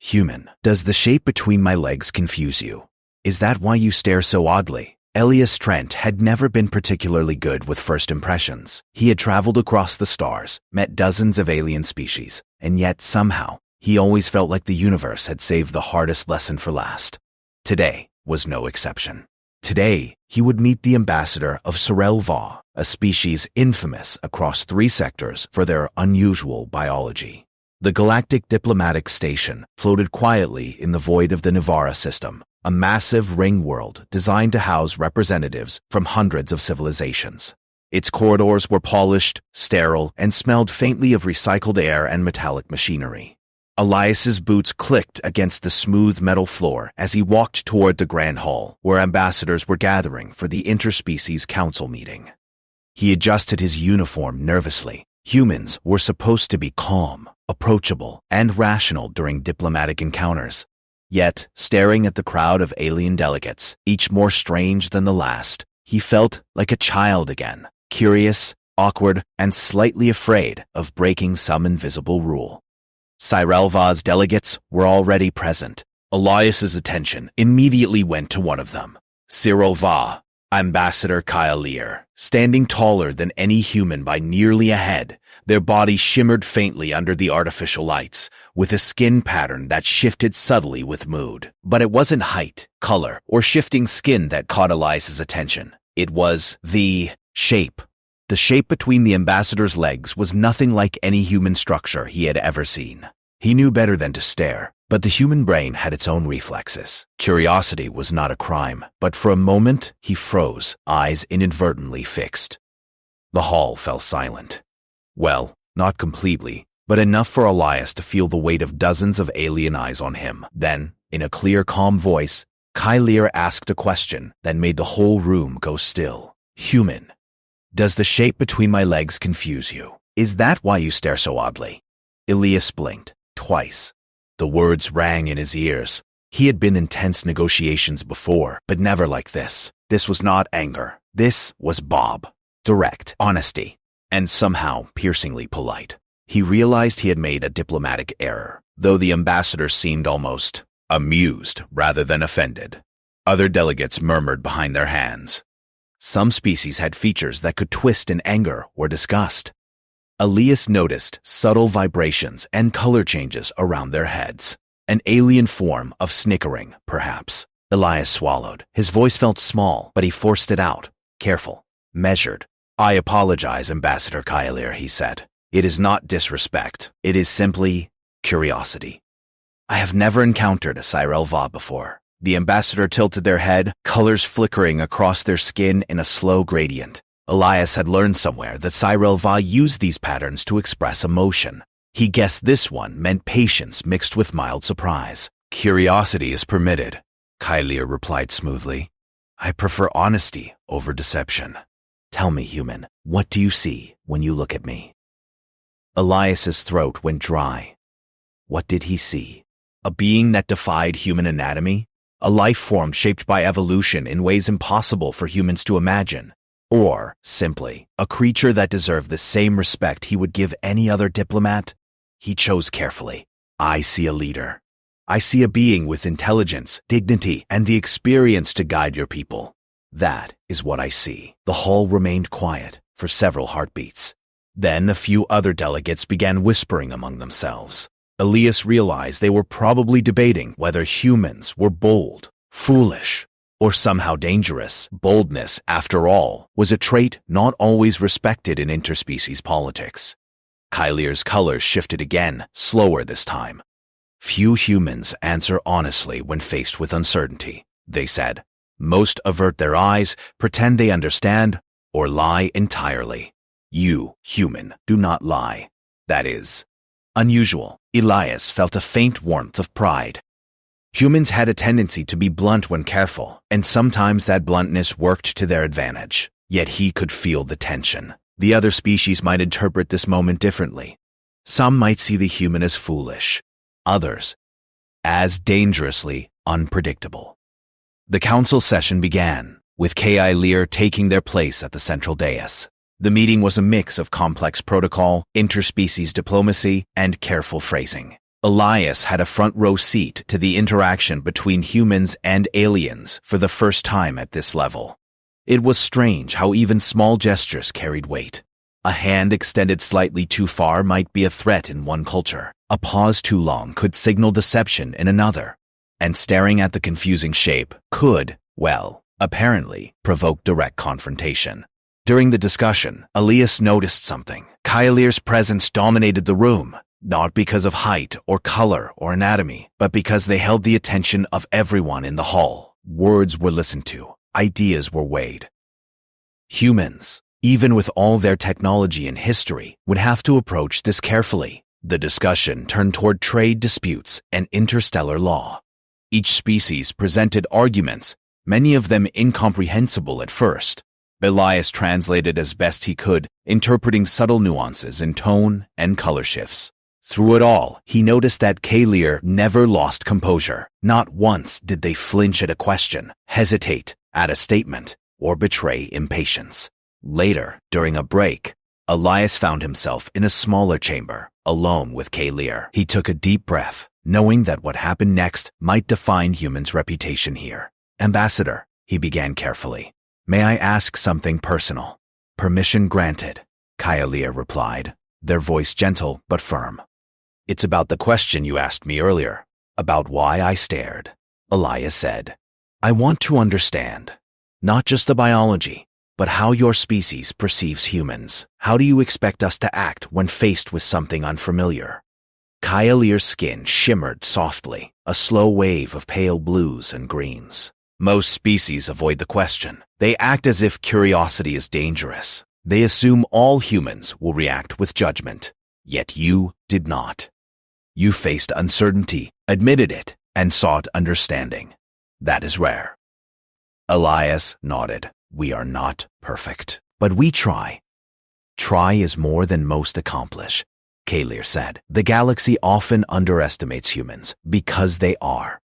Human, does the shape between my legs confuse you? Is that why you stare so oddly? Elias Trent had never been particularly good with first impressions. He had traveled across the stars, met dozens of alien species, and yet somehow, he always felt like the universe had saved the hardest lesson for last. Today was no exception. Today, he would meet the ambassador of Scifi, a species infamous across 3 sectors for their unusual biology. The Galactic Diplomatic Station floated quietly in the void of the Nivara system, a massive ring world designed to house representatives from hundreds of civilizations. Its corridors were polished, sterile, and smelled faintly of recycled air and metallic machinery. Elias's boots clicked against the smooth metal floor as he walked toward the Grand Hall, where ambassadors were gathering for the Interspecies Council meeting. He adjusted his uniform nervously. Humans were supposed to be calm, approachable, and rational during diplomatic encounters. Yet, staring at the crowd of alien delegates, each more strange than the last, he felt like a child again, curious, awkward, and slightly afraid of breaking some invisible rule. Scifi's delegates were already present. Elias's attention immediately went to one of them, Cyril Va, Ambassador Kyle Lear, standing taller than any human by nearly a head. Their bodies shimmered faintly under the artificial lights, with a skin pattern that shifted subtly with mood. But it wasn't height, color, or shifting skin that caught Elias's attention. It was the shape. The shape between the ambassador's legs was nothing like any human structure he had ever seen. He knew better than to stare, but the human brain had its own reflexes. Curiosity was not a crime, but for a moment he froze, eyes inadvertently fixed. The hall fell silent. Well, not completely, but enough for Elias to feel the weight of dozens of alien eyes on him. Then, in a clear, calm voice, Kyle Lear asked a question that made the whole room go still. Human, does the shape between my legs confuse you? Is that why you stare so oddly? Elias blinked, twice. The words rang in his ears. He had been in tense negotiations before, but never like this. This was not anger. This was Bob. Direct, honesty, and somehow piercingly polite. He realized he had made a diplomatic error, though the ambassador seemed almost amused rather than offended. Other delegates murmured behind their hands. Some species had features that could twist in anger or disgust. Elias noticed subtle vibrations and color changes around their heads. An alien form of snickering, perhaps. Elias swallowed. His voice felt small, but he forced it out. Careful. Measured. I apologize, Ambassador Kyle Lear, he said. It is not disrespect. It is simply curiosity. I have never encountered a Scifi before. The ambassador tilted their head, colors flickering across their skin in a slow gradient. Elias had learned somewhere that Scifi used these patterns to express emotion. He guessed this one meant patience mixed with mild surprise. Curiosity is permitted, Kyle Lear replied smoothly. I prefer honesty over deception. Tell me, human, what do you see when you look at me? Elias's throat went dry. What did he see? A being that defied human anatomy? A life form shaped by evolution in ways impossible for humans to imagine? Or, simply, a creature that deserved the same respect he would give any other diplomat? He chose carefully. I see a leader. I see a being with intelligence, dignity, and the experience to guide your people. That is what I see. The hall remained quiet for several heartbeats. Then a few other delegates began whispering among themselves. Elias realized they were probably debating whether humans were bold, foolish, or somehow dangerous. Boldness, after all, was a trait not always respected in interspecies politics. Kyle Lear's colors shifted again, slower this time. Few humans answer honestly when faced with uncertainty, they said. Most avert their eyes, pretend they understand, or lie entirely. You, human, do not lie. That is unusual. Elias felt a faint warmth of pride. Humans had a tendency to be blunt when careful, and sometimes that bluntness worked to their advantage. Yet he could feel the tension. The other species might interpret this moment differently. Some might see the human as foolish, others as dangerously unpredictable. The council session began, with Kyle Lear taking their place at the central dais. The meeting was a mix of complex protocol, interspecies diplomacy, and careful phrasing. Elias had a front-row seat to the interaction between humans and aliens for the first time at this level. It was strange how even small gestures carried weight. A hand extended slightly too far might be a threat in one culture. A pause too long could signal deception in another. And staring at the confusing shape could, well, apparently, provoke direct confrontation. During the discussion, Elias noticed something. Kylear's presence dominated the room, not because of height or color or anatomy, but because they held the attention of everyone in the hall. Words were listened to. Ideas were weighed. Humans, even with all their technology and history, would have to approach this carefully. The discussion turned toward trade disputes and interstellar law. Each species presented arguments, many of them incomprehensible at first. Elias translated as best he could, interpreting subtle nuances in tone and color shifts. Through it all, he noticed that Kylear never lost composure. Not once did they flinch at a question, hesitate at a statement, or betray impatience. Later, during a break, Elias found himself in a smaller chamber, alone with Kylear. He took a deep breath, knowing that what happened next might define humans' reputation here. "Ambassador," he began carefully, "may I ask something personal?" "Permission granted," Kylear replied, their voice gentle but firm. "It's about the question you asked me earlier, about why I stared," Elias said. "I want to understand, not just the biology, but how your species perceives humans. How do you expect us to act when faced with something unfamiliar?" Kylear's skin shimmered softly, a slow wave of pale blues and greens. "Most species avoid the question. They act as if curiosity is dangerous. They assume all humans will react with judgment. Yet you did not. You faced uncertainty, admitted it, and sought understanding. That is rare." Elias nodded. "We are not perfect, but we try." "Try is more than most accomplish," Kylear said. "The galaxy often underestimates humans because they are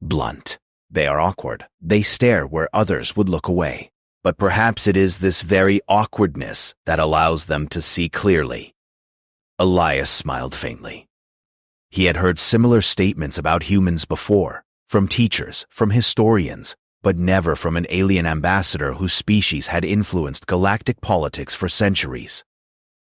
blunt. They are awkward. They stare where others would look away. But perhaps it is this very awkwardness that allows them to see clearly." Elias smiled faintly. He had heard similar statements about humans before, from teachers, from historians, but never from an alien ambassador whose species had influenced galactic politics for centuries.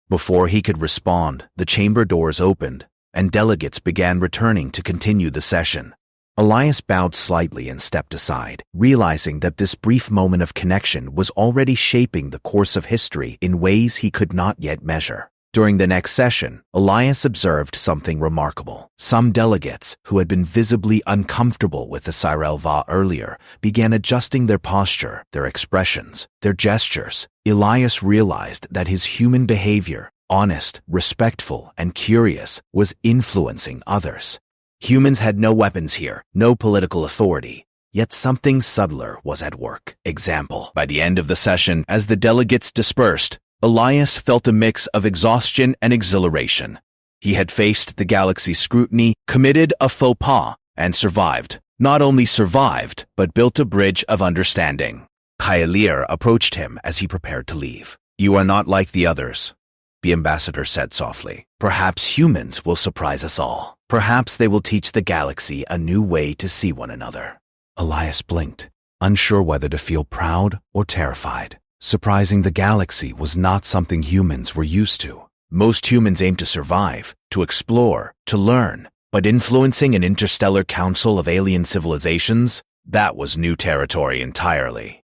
Before he could respond, the chamber doors opened, and delegates began returning to continue the session. Elias bowed slightly and stepped aside, realizing that this brief moment of connection was already shaping the course of history in ways he could not yet measure. During the next session, Elias observed something remarkable. Some delegates, who had been visibly uncomfortable with the Sci-Fi earlier, began adjusting their posture, their expressions, their gestures. Elias realized that his human behavior, honest, respectful, and curious, was influencing others. Humans had no weapons here, no political authority. Yet something subtler was at work. Example, by the end of the session, as the delegates dispersed, Elias felt a mix of exhaustion and exhilaration. He had faced the galaxy's scrutiny, committed a faux pas, and survived. Not only survived, but built a bridge of understanding. Kylear approached him as he prepared to leave. "You are not like the others," the ambassador said softly. "Perhaps humans will surprise us all. Perhaps they will teach the galaxy a new way to see one another." Elias blinked, unsure whether to feel proud or terrified. Surprising the galaxy was not something humans were used to. Most humans aim to survive, to explore, to learn. But influencing an interstellar council of alien civilizations, that was new territory entirely.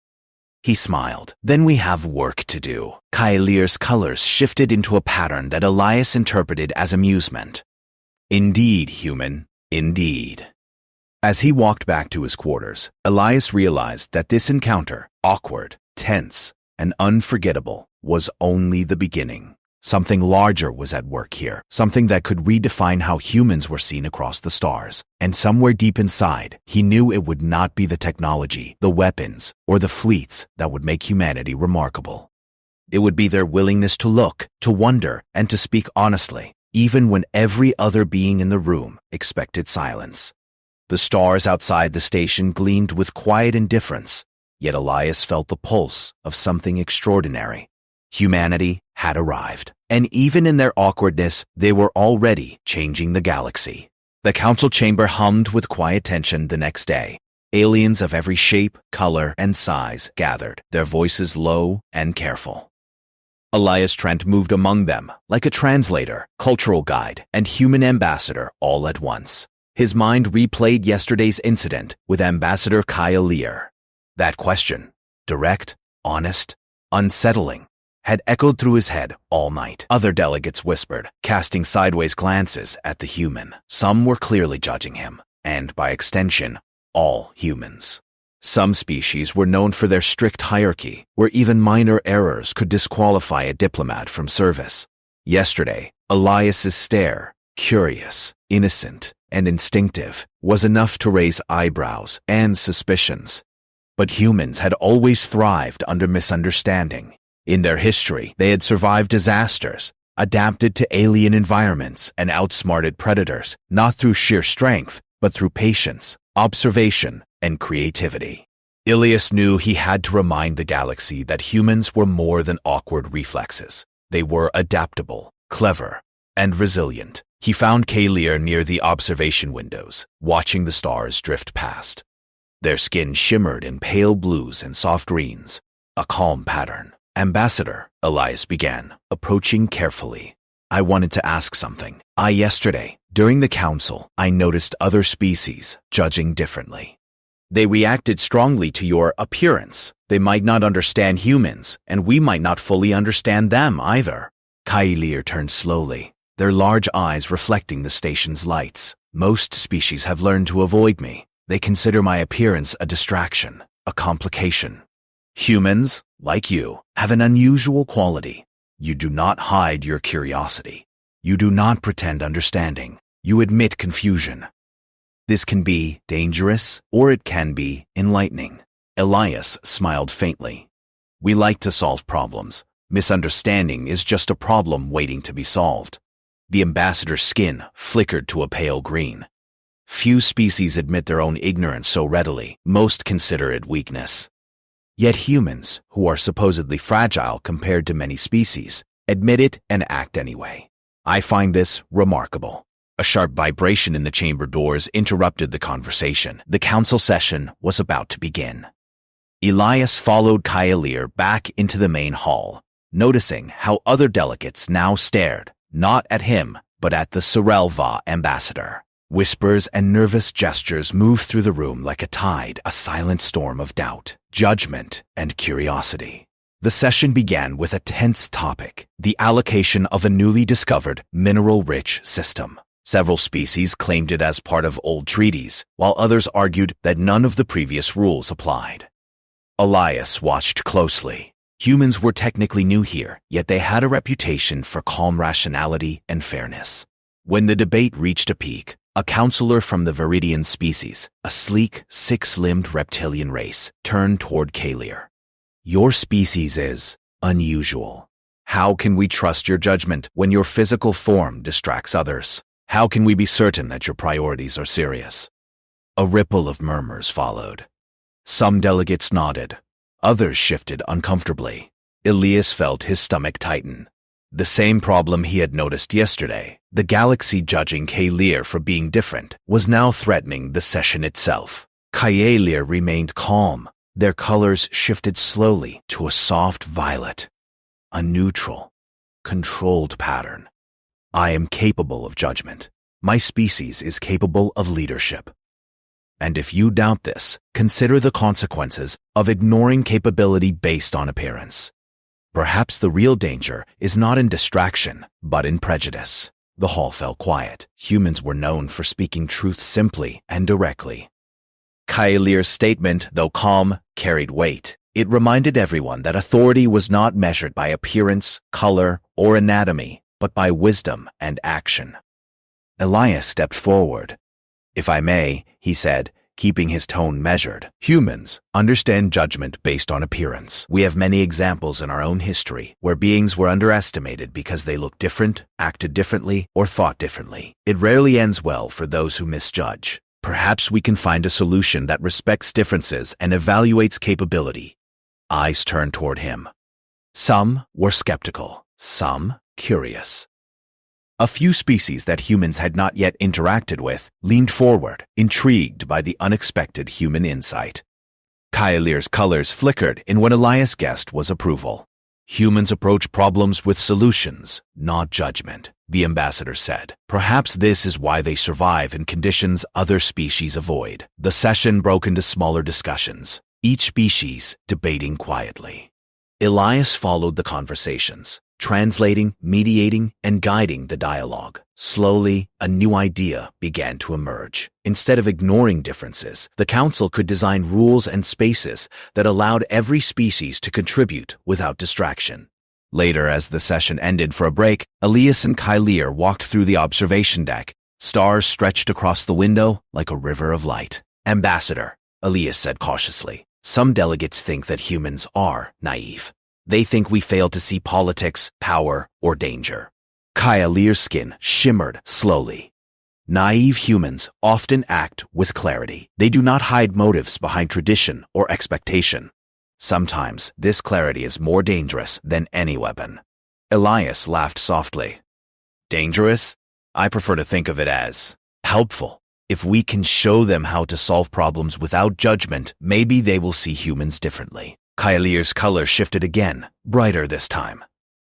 He smiled. "Then we have work to do." Kylear's colors shifted into a pattern that Elias interpreted as amusement. "Indeed, human, indeed." As he walked back to his quarters, Elias realized that this encounter, awkward, tense, and unforgettable, was only the beginning. Something larger was at work here, something that could redefine how humans were seen across the stars. And somewhere deep inside, he knew it would not be the technology, the weapons, or the fleets that would make humanity remarkable. It would be their willingness to look, to wonder, and to speak honestly, even when every other being in the room expected silence. The stars outside the station gleamed with quiet indifference, yet Elias felt the pulse of something extraordinary. Humanity had arrived, and even in their awkwardness, they were already changing the galaxy. The council chamber hummed with quiet tension the next day. Aliens of every shape, color, and size gathered, their voices low and careful. Elias Trent moved among them, like a translator, cultural guide, and human ambassador all at once. His mind replayed yesterday's incident with Ambassador Kaya Lear. That question, direct, honest, unsettling, had echoed through his head all night. Other delegates whispered, casting sideways glances at the human. Some were clearly judging him, and by extension, all humans. Some species were known for their strict hierarchy, where even minor errors could disqualify a diplomat from service. Yesterday, Elias's stare, curious, innocent, and instinctive, was enough to raise eyebrows and suspicions. But humans had always thrived under misunderstanding. In their history, they had survived disasters, adapted to alien environments, and outsmarted predators, not through sheer strength, but through patience, observation, and creativity. Elias knew he had to remind the galaxy that humans were more than awkward reflexes. They were adaptable, clever, and resilient. He found Kalir near the observation windows, watching the stars drift past. Their skin shimmered in pale blues and soft greens, a calm pattern. "Ambassador," Elias began, approaching carefully. "I wanted to ask something. Yesterday, during the council, I noticed other species judging differently. They reacted strongly to your appearance. They might not understand humans, and we might not fully understand them either." Kailir turned slowly, their large eyes reflecting the station's lights. "Most species have learned to avoid me. They consider my appearance a distraction, a complication. Humans, like you, have an unusual quality. You do not hide your curiosity. You do not pretend understanding. You admit confusion. This can be dangerous, or it can be enlightening." Elias smiled faintly. "We like to solve problems. Misunderstanding is just a problem waiting to be solved." The ambassador's skin flickered to a pale green. Few species admit their own ignorance so readily. Most consider it weakness. Yet humans, who are supposedly fragile compared to many species, admit it and act anyway. I find this remarkable. A sharp vibration in the chamber doors interrupted the conversation. The council session was about to begin. Elias followed Kailir back into the main hall, noticing how other delegates now stared, not at him, but at the Sorelva ambassador. Whispers and nervous gestures moved through the room like a tide, a silent storm of doubt, judgment, and curiosity. The session began with a tense topic, the allocation of a newly discovered mineral-rich system. Several species claimed it as part of old treaties, while others argued that none of the previous rules applied. Elias watched closely. Humans were technically new here, yet they had a reputation for calm rationality and fairness. When the debate reached a peak, a counselor from the Viridian species, a sleek, six-limbed reptilian race, turned toward Kalir. "Your species is unusual. How can we trust your judgment when your physical form distracts others? How can we be certain that your priorities are serious?" A ripple of murmurs followed. Some delegates nodded. Others shifted uncomfortably. Elias felt his stomach tighten. The same problem he had noticed yesterday, the galaxy judging Kalir for being different, was now threatening the session itself. Kalir remained calm. Their colors shifted slowly to a soft violet. A neutral, controlled pattern. "I am capable of judgment. My species is capable of leadership. And if you doubt this, consider the consequences of ignoring capability based on appearance. Perhaps the real danger is not in distraction, but in prejudice." The hall fell quiet. Humans were known for speaking truth simply and directly. Kailir's statement, though calm, carried weight. It reminded everyone that authority was not measured by appearance, color, or anatomy, but by wisdom and action. Elias stepped forward. "If I may," he said, keeping his tone measured, "humans understand judgment based on appearance. We have many examples in our own history where beings were underestimated because they looked different, acted differently, or thought differently. It rarely ends well for those who misjudge. Perhaps we can find a solution that respects differences and evaluates capability." Eyes turned toward him. Some were skeptical, some curious. A few species that humans had not yet interacted with leaned forward, intrigued by the unexpected human insight. Kyleer's colors flickered in what Elias guessed was approval. Humans approach problems with solutions, not judgment, the ambassador said. Perhaps this is why they survive in conditions other species avoid. The session broke into smaller discussions, each species debating quietly. Elias followed the conversations, translating, mediating, and guiding the dialogue. Slowly, a new idea began to emerge. Instead of ignoring differences, the council could design rules and spaces that allowed every species to contribute without distraction. Later, as the session ended for a break, Elias and Kyleer walked through the observation deck. Stars stretched across the window like a river of light. "Ambassador," Elias said cautiously, "some delegates think that humans are naive. They think we fail to see politics, power, or danger." Kyleer's skin shimmered slowly. Naive humans often act with clarity. They do not hide motives behind tradition or expectation. Sometimes this clarity is more dangerous than any weapon. Elias laughed softly. "Dangerous? I prefer to think of it as helpful. If we can show them how to solve problems without judgment, maybe they will see humans differently." Kyleer's color shifted again, brighter this time.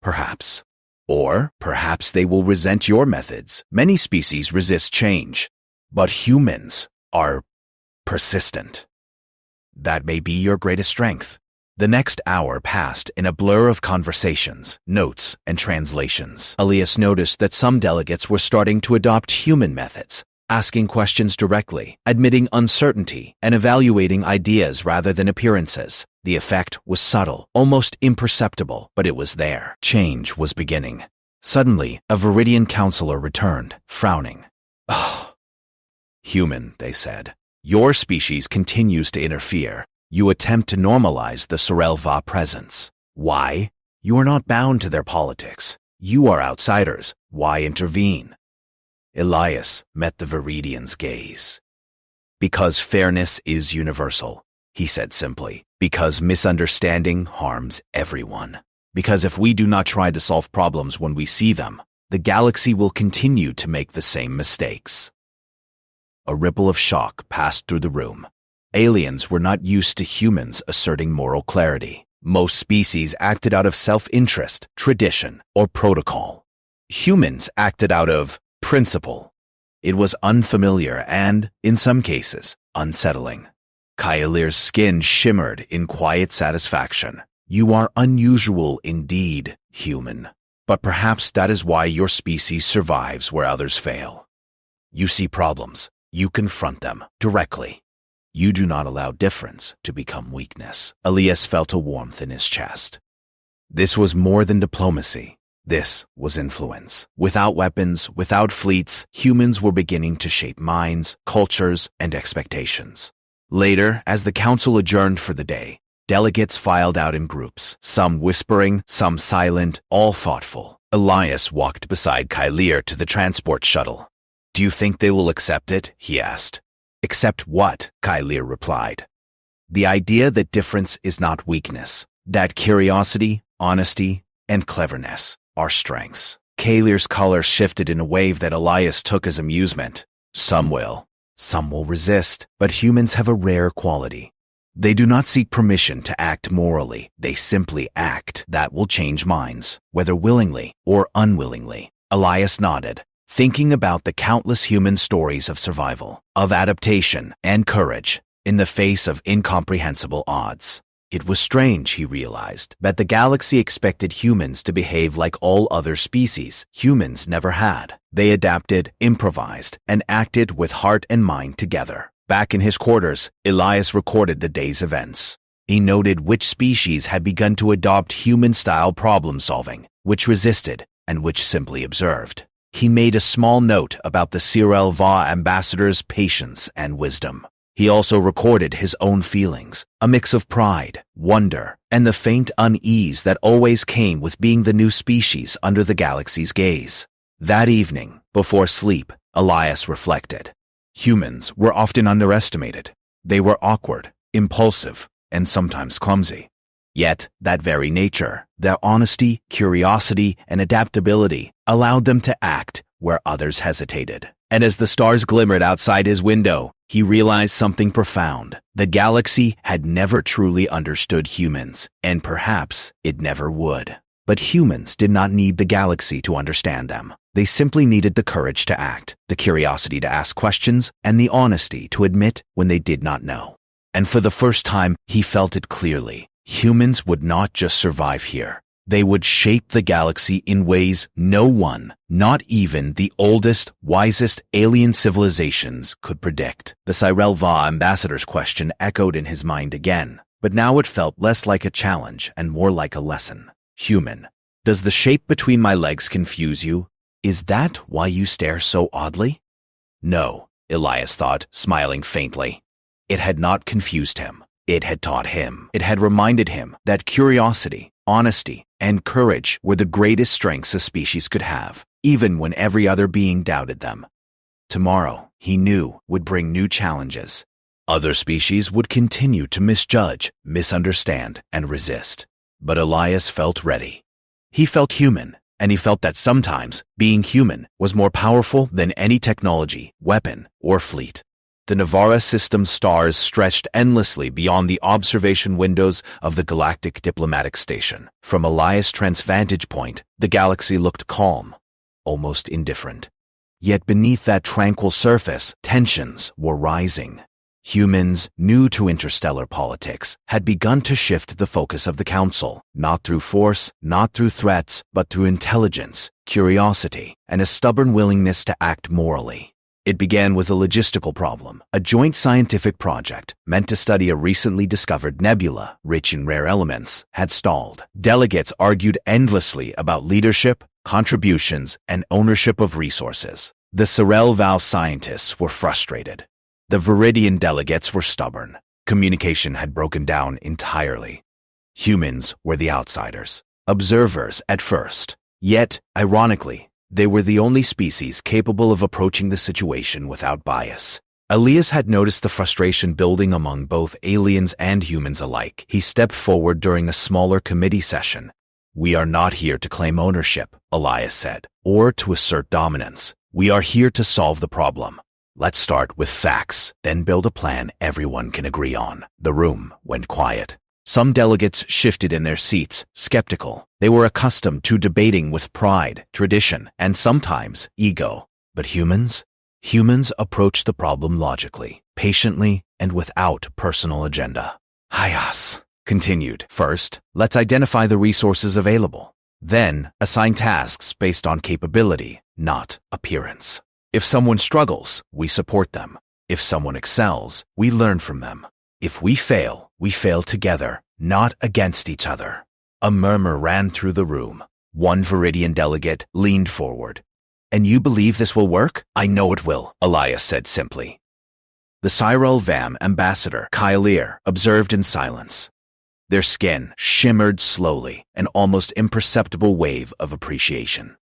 "Perhaps. Or perhaps they will resent your methods. Many species resist change, but humans are persistent. That may be your greatest strength." The next hour passed in a blur of conversations, notes, and translations. Elias noticed that some delegates were starting to adopt human methods, asking questions directly, admitting uncertainty, and evaluating ideas rather than appearances. The effect was subtle, almost imperceptible, but it was there. Change was beginning. Suddenly, a Viridian counselor returned, frowning. "Oh, human," they said. "Your species continues to interfere. You attempt to normalize the Sorel-Va presence. Why? You are not bound to their politics. You are outsiders. Why intervene?" Elias met the Viridian's gaze. "Because fairness is universal," he said simply. "Because misunderstanding harms everyone. Because if we do not try to solve problems when we see them, the galaxy will continue to make the same mistakes." A ripple of shock passed through the room. Aliens were not used to humans asserting moral clarity. Most species acted out of self-interest, tradition, or protocol. Humans acted out of principle. It was unfamiliar and, in some cases, unsettling. Kyleer's skin shimmered in quiet satisfaction. "You are unusual indeed, human. But perhaps that is why your species survives where others fail. You see problems. You confront them directly. You do not allow difference to become weakness." Elias felt a warmth in his chest. This was more than diplomacy. This was influence. Without weapons, without fleets, humans were beginning to shape minds, cultures, and expectations. Later, as the council adjourned for the day, delegates filed out in groups, some whispering, some silent, all thoughtful. Elias walked beside Kyleer to the transport shuttle. "Do you think they will accept it?" he asked. "Accept what?" Kyleer replied. "The idea that difference is not weakness, that curiosity, honesty, and cleverness are strengths." Kyleer's color shifted in a wave that Elias took as amusement. "Some will. Some will resist, but humans have a rare quality. They do not seek permission to act morally. They simply act. That will change minds, whether willingly or unwillingly." Elias nodded, thinking about the countless human stories of survival, of adaptation and courage in the face of incomprehensible odds. It was strange, he realized, that the galaxy expected humans to behave like all other species. Humans never had. They adapted, improvised, and acted with heart and mind together. Back in his quarters, Elias recorded the day's events. He noted which species had begun to adopt human-style problem-solving, which resisted, and which simply observed. He made a small note about the Sorel-Va ambassador's patience and wisdom. He also recorded his own feelings, a mix of pride, wonder, and the faint unease that always came with being the new species under the galaxy's gaze. That evening, before sleep, Elias reflected. Humans were often underestimated. They were awkward, impulsive, and sometimes clumsy. Yet, that very nature, their honesty, curiosity, and adaptability, allowed them to act where others hesitated. And as the stars glimmered outside his window, he realized something profound. The galaxy had never truly understood humans, and perhaps it never would. But humans did not need the galaxy to understand them. They simply needed the courage to act, the curiosity to ask questions, and the honesty to admit when they did not know. And for the first time, he felt it clearly. Humans would not just survive here. They would shape the galaxy in ways no one, not even the oldest, wisest alien civilizations, could predict. The Sci-Fi ambassador's question echoed in his mind again, but now it felt less like a challenge and more like a lesson. Human, does the shape between my legs confuse you? Is that why you stare so oddly? No, Elias thought, smiling faintly. It had not confused him. It had taught him. It had reminded him that curiosity, honesty, and courage were the greatest strengths a species could have, even when every other being doubted them. Tomorrow, he knew, would bring new challenges. Other species would continue to misjudge, misunderstand, and resist. But Elias felt ready. He felt human, and he felt that sometimes being human was more powerful than any technology, weapon, or fleet. The Navarra system's stars stretched endlessly beyond the observation windows of the Galactic Diplomatic Station. From Elias Trent's vantage point, the galaxy looked calm, almost indifferent. Yet beneath that tranquil surface, tensions were rising. Humans, new to interstellar politics, had begun to shift the focus of the Council, not through force, not through threats, but through intelligence, curiosity, and a stubborn willingness to act morally. It began with a logistical problem. A joint scientific project, meant to study a recently discovered nebula, rich in rare elements, had stalled. Delegates argued endlessly about leadership, contributions, and ownership of resources. The Sorel-Val scientists were frustrated. The Viridian delegates were stubborn. Communication had broken down entirely. Humans were the outsiders, observers at first. Yet, ironically, they were the only species capable of approaching the situation without bias. Elias had noticed the frustration building among both aliens and humans alike. He stepped forward during a smaller committee session. "We are not here to claim ownership," Elias said, "or to assert dominance. We are here to solve the problem. Let's start with facts, then build a plan everyone can agree on." The room went quiet. Some delegates shifted in their seats, skeptical. They were accustomed to debating with pride, tradition, and sometimes ego. But humans? Humans approached the problem logically, patiently, and without personal agenda. Hyas continued. "First, let's identify the resources available. Then, assign tasks based on capability, not appearance. If someone struggles, we support them. If someone excels, we learn from them. If we fail together, not against each other." A murmur ran through the room. One Viridian delegate leaned forward. "And you believe this will work?" "I know it will," Elias said simply. The Cyril-Vam ambassador, Kylir, observed in silence. Their skin shimmered slowly, an almost imperceptible wave of appreciation.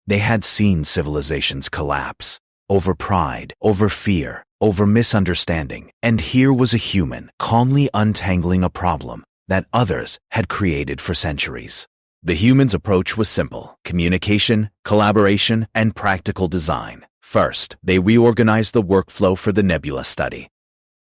They had seen civilizations collapse, over pride, over fear, over misunderstanding, and here was a human calmly untangling a problem that others had created for centuries. The human's approach was simple: communication, collaboration, and practical design. First, they reorganized the workflow for the nebula study.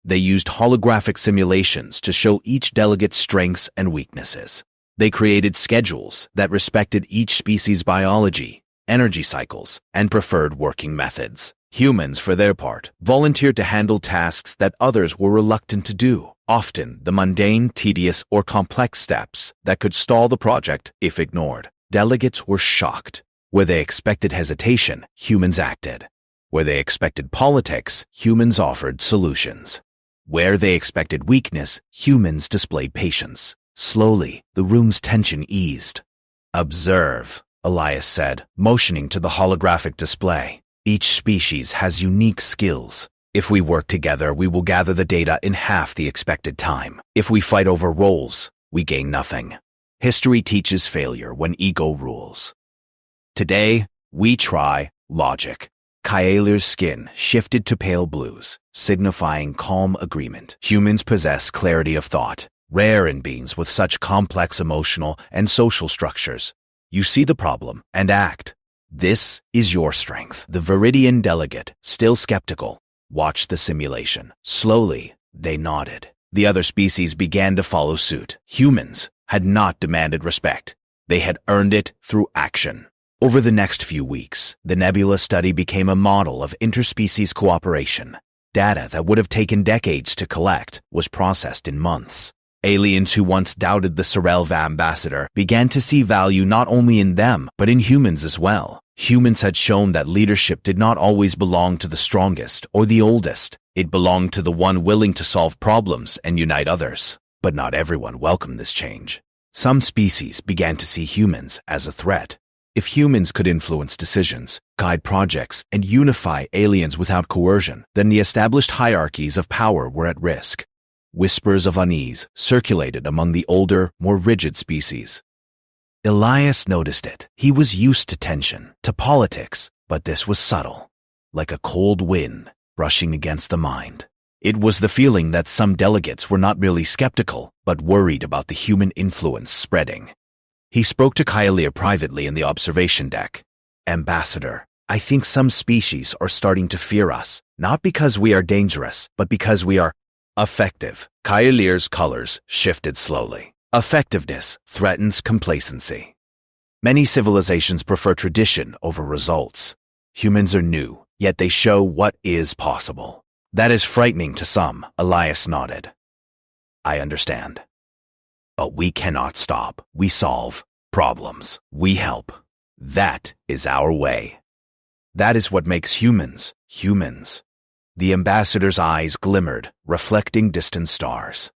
They used holographic simulations to show each delegate's strengths and weaknesses. They created schedules that respected each species' biology, energy cycles, and preferred working methods. Humans, for their part, volunteered to handle tasks that others were reluctant to do, often the mundane, tedious, or complex steps that could stall the project if ignored. Delegates were shocked. Where they expected hesitation, humans acted. Where they expected politics, humans offered solutions. Where they expected weakness, humans displayed patience. Slowly, the room's tension eased. "Observe," Elias said, motioning to the holographic display. "Each species has unique skills. If we work together, we will gather the data in half the expected time. If we fight over roles, we gain nothing. History teaches failure when ego rules. Today, we try logic." Kyalir's skin shifted to pale blues, signifying calm agreement. Humans possess clarity of thought. rare in beings with such complex emotional and social structures. You see the problem and act. This is your strength. The Viridian delegate, still skeptical, watched the simulation. Slowly, they nodded. The other species began to follow suit. Humans had not demanded respect. They had earned it through action. Over the next few weeks, the nebula study became a model of interspecies cooperation. Data that would have taken decades to collect was processed in months. Aliens who once doubted the Sorelva ambassador began to see value not only in them, but in humans as well. Humans had shown that leadership did not always belong to the strongest or the oldest. It belonged to the one willing to solve problems and unite others. But not everyone welcomed this change. Some species began to see humans as a threat. If humans could influence decisions, guide projects, and unify aliens without coercion, then the established hierarchies of power were at risk. Whispers of unease circulated among the older, more rigid species. Elias noticed it. He was used to tension, to politics, but this was subtle, like a cold wind brushing against the mind. It was the feeling that some delegates were not merely skeptical, but worried about the human influence spreading. He spoke to Kyleir privately in the observation deck. Ambassador, I think some species are starting to fear us, not because we are dangerous, but because we are effective. Kyleir's colors shifted slowly. Effectiveness threatens complacency. Many civilizations prefer tradition over results. Humans are new, yet they show what is possible. That is frightening to some, Elias nodded. I understand. But we cannot stop. We solve problems. We help. That is our way. That is what makes humans, humans. The ambassador's eyes glimmered, reflecting distant stars.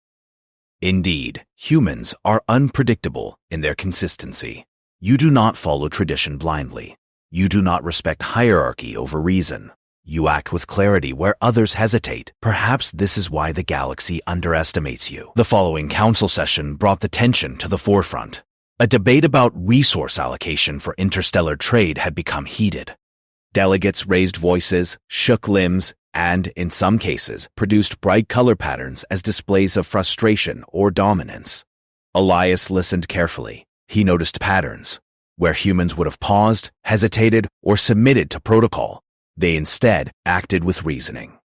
Indeed, humans are unpredictable in their consistency. You do not follow tradition blindly. You do not respect hierarchy over reason. You act with clarity where others hesitate. Perhaps this is why the galaxy underestimates you. The following council session brought the tension to the forefront. A debate about resource allocation for interstellar trade had become heated. Delegates raised voices, shook limbs, and, in some cases, produced bright color patterns as displays of frustration or dominance. Elias listened carefully. He noticed patterns. Where humans would have paused, hesitated, or submitted to protocol, they instead acted with reasoning.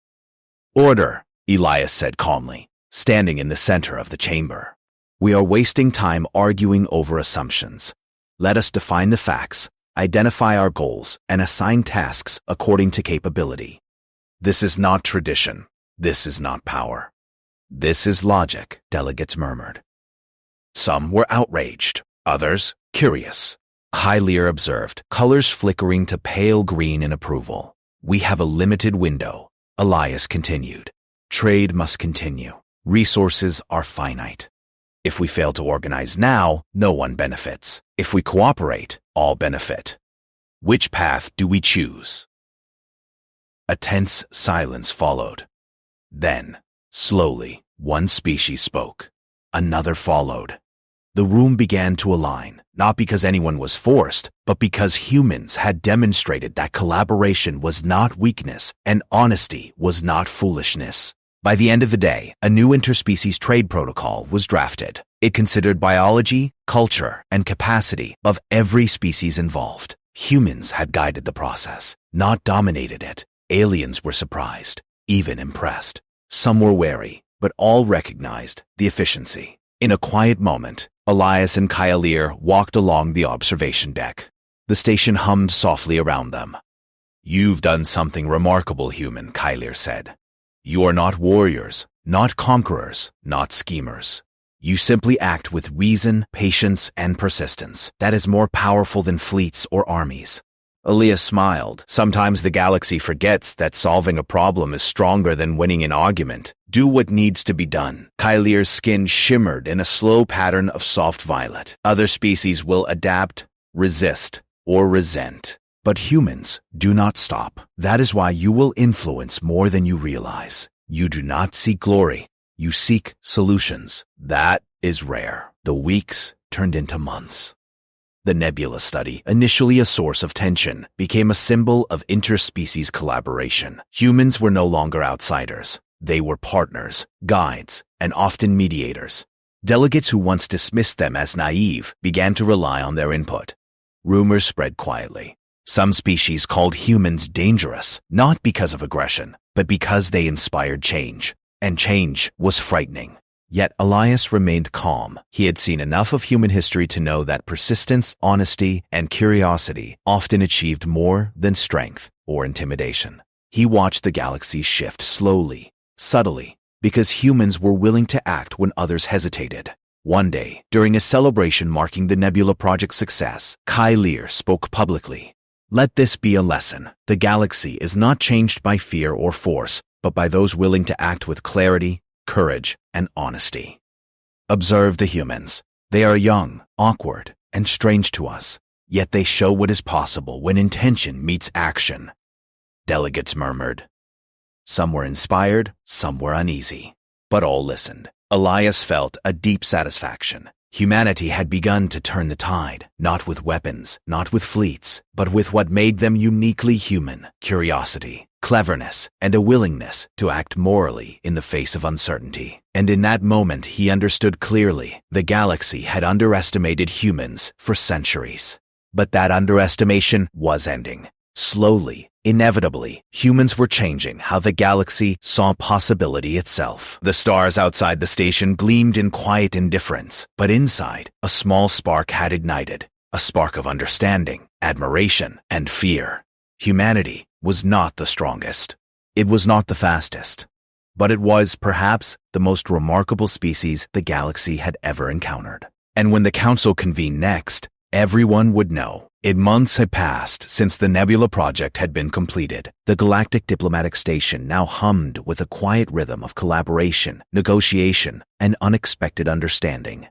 Order, Elias said calmly, standing in the center of the chamber. We are wasting time arguing over assumptions. Let us define the facts, identify our goals, and assign tasks according to capability. This is not tradition. This is not power. This is logic, delegates murmured. Some were outraged, others curious. Kyleir observed, colors flickering to pale green in approval. We have a limited window, Elias continued. Trade must continue. Resources are finite. If we fail to organize now, no one benefits. If we cooperate, all benefit. Which path do we choose? A tense silence followed. Then, slowly, one species spoke. Another followed. The room began to align, not because anyone was forced, but because humans had demonstrated that collaboration was not weakness and honesty was not foolishness. By the end of the day, a new interspecies trade protocol was drafted. It considered biology, culture, and capacity of every species involved. Humans had guided the process, not dominated it. Aliens were surprised, even impressed. Some were wary, but all recognized the efficiency. In a quiet moment, Elias and Kyleir walked along the observation deck. The station hummed softly around them. You've done something remarkable, human, Kyleir said. You are not warriors, not conquerors, not schemers. You simply act with reason, patience, and persistence. That is more powerful than fleets or armies. Elias smiled. Sometimes the galaxy forgets that solving a problem is stronger than winning an argument. Do what needs to be done. Kyleir's skin shimmered in a slow pattern of soft violet. Other species will adapt, resist, or resent. But humans do not stop. That is why you will influence more than you realize. You do not seek glory. You seek solutions. That is rare. The weeks turned into months. The nebula study, initially a source of tension, became a symbol of interspecies collaboration. Humans were no longer outsiders. They were partners, guides, and often mediators. Delegates who once dismissed them as naive began to rely on their input. Rumors spread quietly. Some species called humans dangerous, not because of aggression, but because they inspired change. And change was frightening. Yet Elias remained calm. He had seen enough of human history to know that persistence, honesty, and curiosity often achieved more than strength or intimidation. He watched the galaxy shift slowly, subtly, because humans were willing to act when others hesitated. One day, during a celebration marking the Nebula Project's success, Kai Lear spoke publicly. "Let this be a lesson. The galaxy is not changed by fear or force, but by those willing to act with clarity, courage, and honesty. Observe the humans. They are young, awkward, and strange to us, yet they show what is possible when intention meets action." Delegates murmured. Some were inspired, some were uneasy, but all listened. Elias felt a deep satisfaction. Humanity had begun to turn the tide, not with weapons, not with fleets, but with what made them uniquely human: curiosity, cleverness, and a willingness to act morally in the face of uncertainty. And in that moment he understood clearly the galaxy had underestimated humans for centuries. But that underestimation was ending. Slowly, inevitably, humans were changing how the galaxy saw possibility itself. The stars outside the station gleamed in quiet indifference, but inside, a small spark had ignited, a spark of understanding, admiration, and fear. Humanity was not the strongest. It was not the fastest. But it was, perhaps, the most remarkable species the galaxy had ever encountered. And when the council convened next, everyone would know. Months had passed since the Nebula Project had been completed. The Galactic Diplomatic Station now hummed with a quiet rhythm of collaboration, negotiation, and unexpected understanding.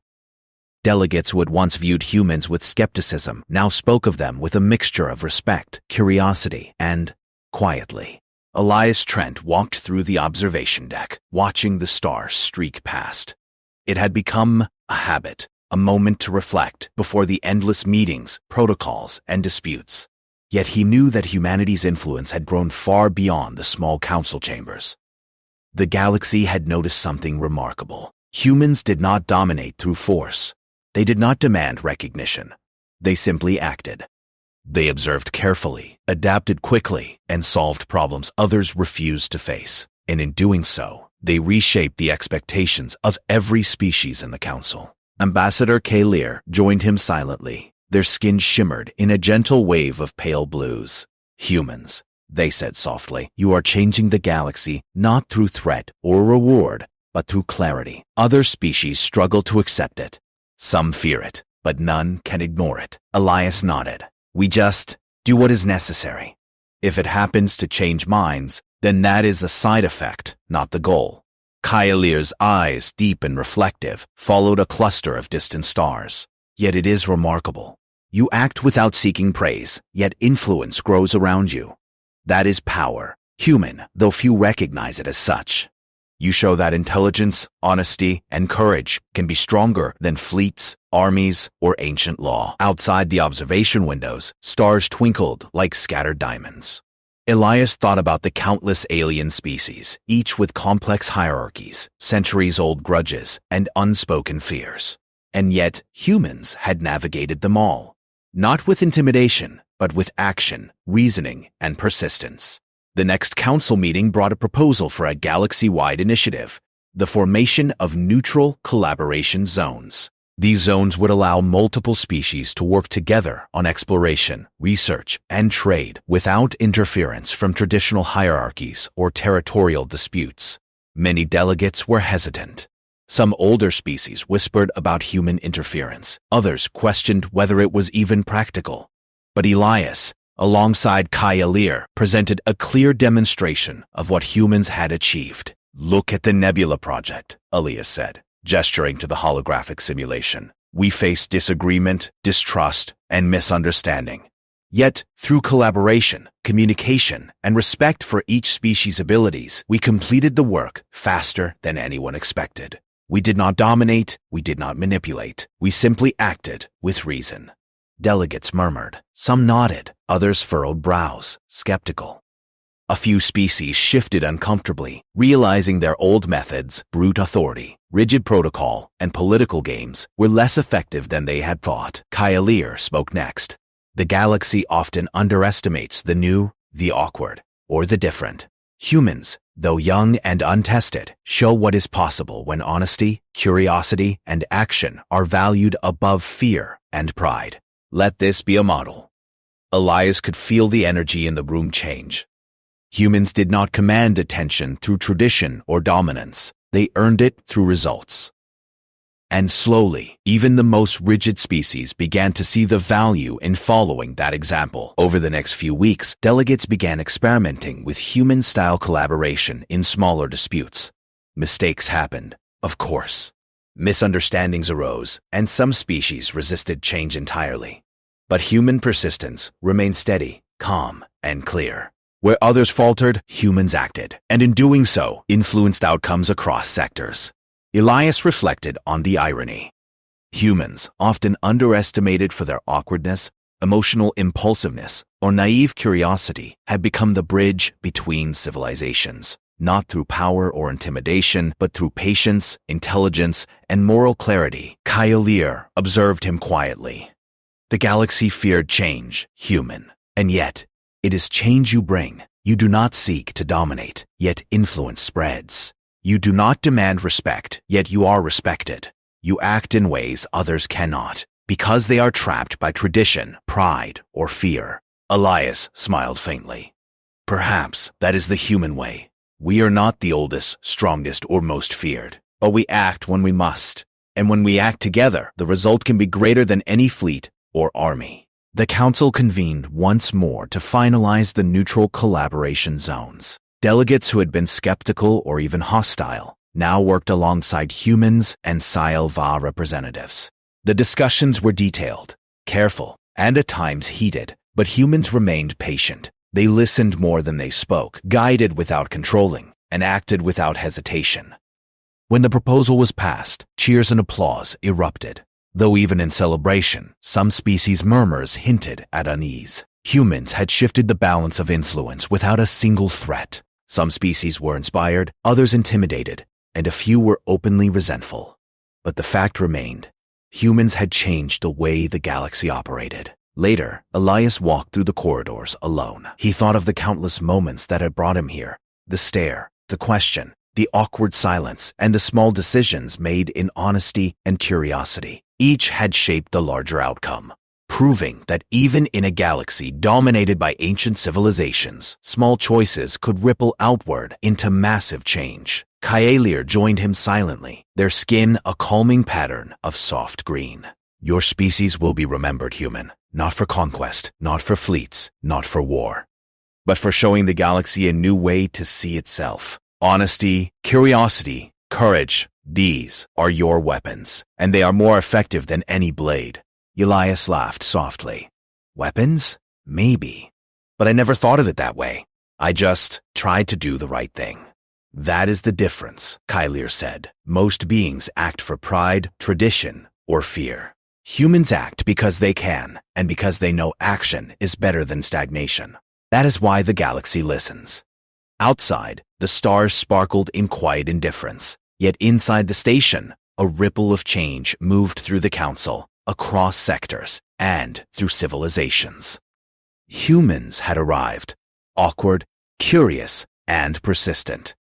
Delegates who had once viewed humans with skepticism now spoke of them with a mixture of respect, curiosity, and quietly. Elias Trent walked through the observation deck, watching the stars streak past. It had become a habit. A moment to reflect before the endless meetings, protocols, and disputes. Yet he knew that humanity's influence had grown far beyond the small council chambers. The galaxy had noticed something remarkable. Humans did not dominate through force. They did not demand recognition. They simply acted. They observed carefully, adapted quickly, and solved problems others refused to face. And in doing so, they reshaped the expectations of every species in the council. Ambassador Kai Lear joined him silently. Their skin shimmered in a gentle wave of pale blues. "Humans," they said softly, "you are changing the galaxy not through threat or reward, but through clarity. Other species struggle to accept it. Some fear it, but none can ignore it." Elias nodded. "We just do what is necessary. If it happens to change minds, then that is a side effect, not the goal." Kai Lear's eyes, deep and reflective, followed a cluster of distant stars. "Yet it is remarkable. You act without seeking praise, yet influence grows around you. That is power, human, though few recognize it as such. You show that intelligence, honesty, and courage can be stronger than fleets, armies, or ancient law." Outside the observation windows, stars twinkled like scattered diamonds. Elias thought about the countless alien species, each with complex hierarchies, centuries-old grudges, and unspoken fears. And yet, humans had navigated them all. Not with intimidation, but with action, reasoning, and persistence. The next council meeting brought a proposal for a galaxy-wide initiative, the formation of neutral collaboration zones. These zones would allow multiple species to work together on exploration, research, and trade without interference from traditional hierarchies or territorial disputes. Many delegates were hesitant. Some older species whispered about human interference. Others questioned whether it was even practical. But Elias, alongside Kai Lear, presented a clear demonstration of what humans had achieved. "Look at the Nebula Project," Elias said, gesturing to the holographic simulation. "We face disagreement, distrust, and misunderstanding. Yet, through collaboration, communication, and respect for each species' abilities, we completed the work faster than anyone expected. We did not dominate, we did not manipulate. We simply acted with reason." Delegates murmured. Some nodded, others furrowed brows, skeptical. A few species shifted uncomfortably, realizing their old methods, brute authority, rigid protocol, and political games were less effective than they had thought. Kyalier spoke next. The galaxy often underestimates the new, the awkward, or the different. Humans, though young and untested, show what is possible when honesty, curiosity, and action are valued above fear and pride. Let this be a model. Elias could feel the energy in the room change. Humans did not command attention through tradition or dominance. They earned it through results. And slowly, even the most rigid species began to see the value in following that example. Over the next few weeks, delegates began experimenting with human-style collaboration in smaller disputes. Mistakes happened, of course. Misunderstandings arose, and some species resisted change entirely. But human persistence remained steady, calm, and clear. Where others faltered, humans acted, and in doing so, influenced outcomes across sectors. Elias reflected on the irony. Humans, often underestimated for their awkwardness, emotional impulsiveness, or naive curiosity, had become the bridge between civilizations, not through power or intimidation, but through patience, intelligence, and moral clarity. Kyalier observed him quietly. The galaxy feared change, human, and yet, it is change you bring. You do not seek to dominate, yet influence spreads. You do not demand respect, yet you are respected. You act in ways others cannot, because they are trapped by tradition, pride, or fear. Elias smiled faintly. Perhaps that is the human way. We are not the oldest, strongest, or most feared, but we act when we must. And when we act together, the result can be greater than any fleet or army. The council convened once more to finalize the neutral collaboration zones. Delegates who had been skeptical or even hostile now worked alongside humans and Sci-Fi representatives. The discussions were detailed, careful, and at times heated, but humans remained patient. They listened more than they spoke, guided without controlling, and acted without hesitation. When the proposal was passed, cheers and applause erupted. Though even in celebration, some species' murmurs hinted at unease. Humans had shifted the balance of influence without a single threat. Some species were inspired, others intimidated, and a few were openly resentful. But the fact remained. Humans had changed the way the galaxy operated. Later, Elias walked through the corridors alone. He thought of the countless moments that had brought him here. The stare, the question, the awkward silence, and the small decisions made in honesty and curiosity. Each had shaped the larger outcome, proving that even in a galaxy dominated by ancient civilizations, small choices could ripple outward into massive change. Kyalier joined him silently, their skin a calming pattern of soft green. Your species will be remembered, human, not for conquest, not for fleets, not for war, but for showing the galaxy a new way to see itself. Honesty, curiosity, courage, these are your weapons, and they are more effective than any blade. Elias laughed softly. Weapons? Maybe. But I never thought of it that way. I just tried to do the right thing. That is the difference, Kyalier said. Most beings act for pride, tradition, or fear. Humans act because they can, and because they know action is better than stagnation. That is why the galaxy listens. Outside, the stars sparkled in quiet indifference. Yet inside the station, a ripple of change moved through the council, across sectors, and through civilizations. Humans had arrived, awkward, curious, and persistent.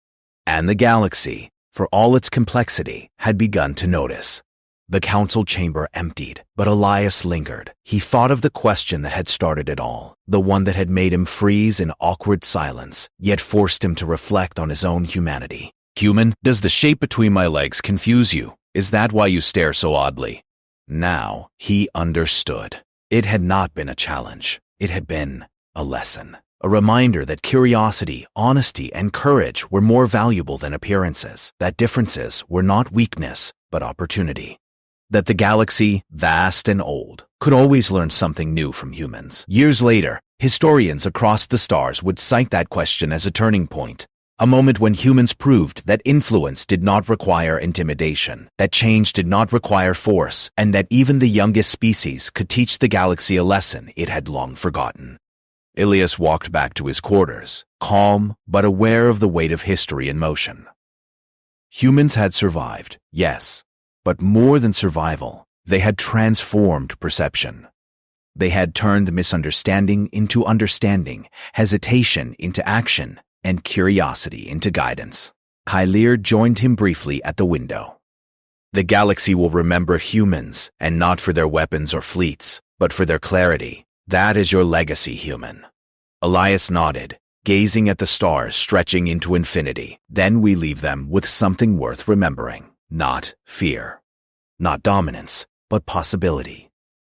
And the galaxy, for all its complexity, had begun to notice. The council chamber emptied, but Elias lingered. He thought of the question that had started it all, the one that had made him freeze in awkward silence, yet forced him to reflect on his own humanity. Human, does the shape between my legs confuse you? Is that why you stare so oddly? Now he understood. It had not been a challenge. It had been a lesson. A reminder that curiosity, honesty, and courage were more valuable than appearances. That differences were not weakness, but opportunity. That the galaxy, vast and old, could always learn something new from humans. Years later, historians across the stars would cite that question as a turning point. A moment when humans proved that influence did not require intimidation, that change did not require force, and that even the youngest species could teach the galaxy a lesson it had long forgotten. Ilias walked back to his quarters, calm but aware of the weight of history in motion. Humans had survived, yes, but more than survival, they had transformed perception. They had turned misunderstanding into understanding, hesitation into action, and curiosity into guidance. Kylir joined him briefly at the window. The galaxy will remember humans, and not for their weapons or fleets, but for their clarity. That is your legacy, human. Elias nodded, gazing at the stars stretching into infinity. Then we leave them with something worth remembering. Not fear. Not dominance, but possibility.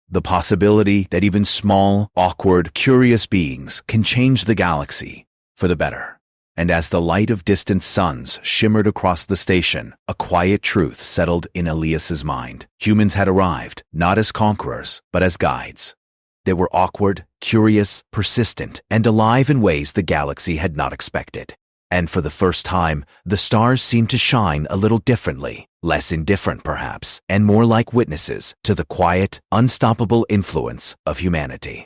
The possibility that even small, awkward, curious beings can change the galaxy for the better. And as the light of distant suns shimmered across the station, a quiet truth settled in Elias's mind. Humans had arrived, not as conquerors, but as guides. They were awkward, curious, persistent, and alive in ways the galaxy had not expected. And for the first time, the stars seemed to shine a little differently, less indifferent perhaps, and more like witnesses to the quiet, unstoppable influence of humanity.